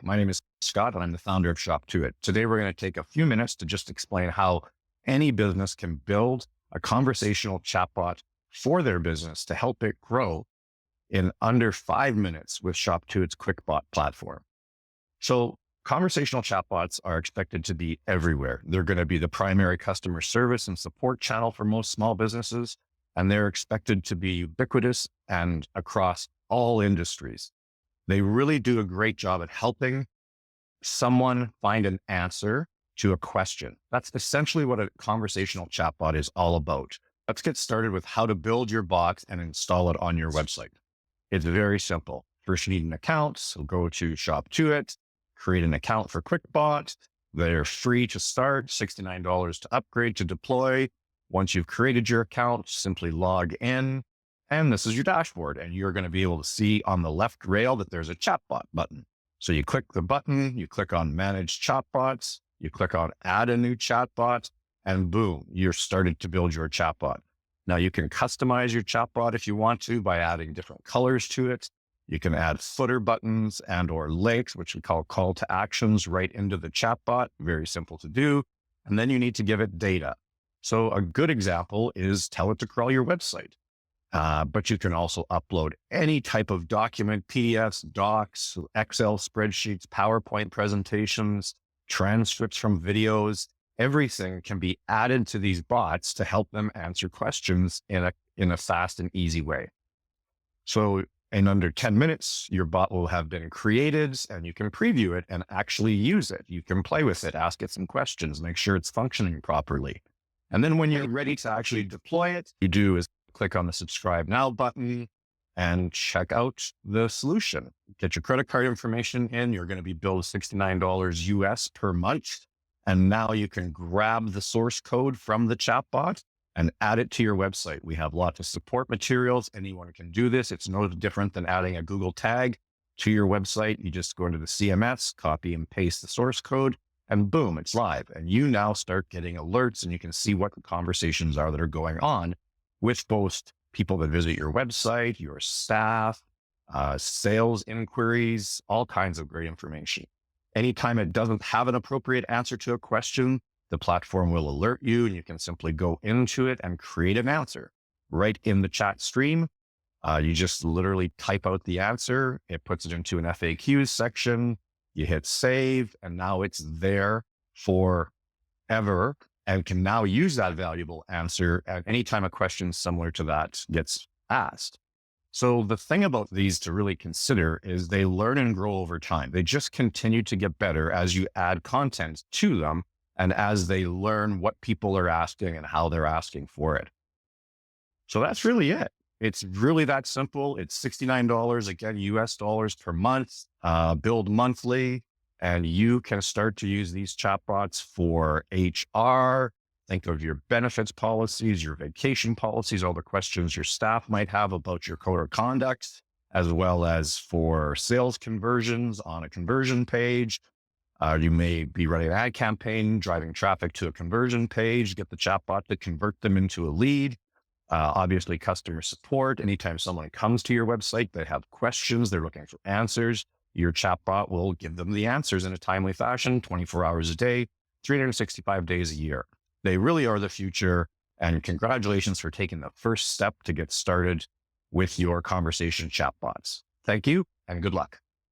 My name is Scott, and I'm the founder of Shoptoit. Today, we're going to take a few minutes to just explain how any business can build a conversational chatbot for their business to help it grow in under 5 minutes with Shoptoit's QuickBot platform. So conversational chatbots are expected to be everywhere. They're going to be the primary customer service and support channel for most small businesses, and they're expected to be ubiquitous and across all industries. They really do a great job at helping someone find an answer to a question. That's essentially what a conversational chatbot is all about. Let's get started with how to build your bot and install it on your website. It's very simple. First, you need an account. So go to Shoptoit, create an account for QuickBot. They're free to start, $69 to upgrade, to deploy. Once you've created your account, simply log in. And this is your dashboard. And you're going to be able to see on the left rail that there's a chatbot button. So you click the button, you click on Manage Chatbots, you click on Add a new chatbot, and boom, you're started to build your chatbot. Now you can customize your chatbot if you want to by adding different colors to it. You can add footer buttons and or links, which we call to actions, right into the chatbot. Very simple to do. And then you need to give it data. So a good example is tell it to crawl your website. But you can also upload any type of document, PDFs, docs, Excel spreadsheets, PowerPoint presentations, transcripts from videos. Everything can be added to these bots to help them answer questions in a fast and easy way. So in under 10 minutes, your bot will have been created and you can preview it and actually use it. You can play with it, ask it some questions, make sure it's functioning properly. And then when you're ready to actually deploy it, you do is click on the subscribe now button and check out the solution. Get your credit card information in. You're going to be billed $69 US per month. And now you can grab the source code from the chatbot and add it to your website. We have lots of support materials. Anyone can do this. It's no different than adding a Google tag to your website. You just go into the CMS, copy and paste the source code, and boom, it's live. And you now start getting alerts and you can see what the conversations are that are going on with both people that visit your website, your staff, sales inquiries, all kinds of great information. Anytime it doesn't have an appropriate answer to a question, the platform will alert you and you can simply go into it and create an answer right in the chat stream. You just literally type out the answer. It puts it into an FAQs section. You hit save and now it's there forever and can now use that valuable answer at any time a question similar to that gets asked. So the thing about these to really consider is they learn and grow over time. They just continue to get better as you add content to them and as they learn what people are asking and how they're asking for it. So that's really it. It's really that simple. It's $69, again, US dollars per month, billed monthly, and you can start to use these chatbots for HR. Think of your benefits policies, your vacation policies, all the questions your staff might have about your code of conduct, as well as for sales conversions on a conversion page. You may be running an ad campaign, driving traffic to a conversion page, get the chatbot to convert them into a lead. Obviously, customer support. Anytime someone comes to your website, they have questions, they're looking for answers, your chatbot will give them the answers in a timely fashion, 24 hours a day, 365 days a year. They really are the future. And congratulations for taking the first step to get started with your conversation chatbots. Thank you and good luck.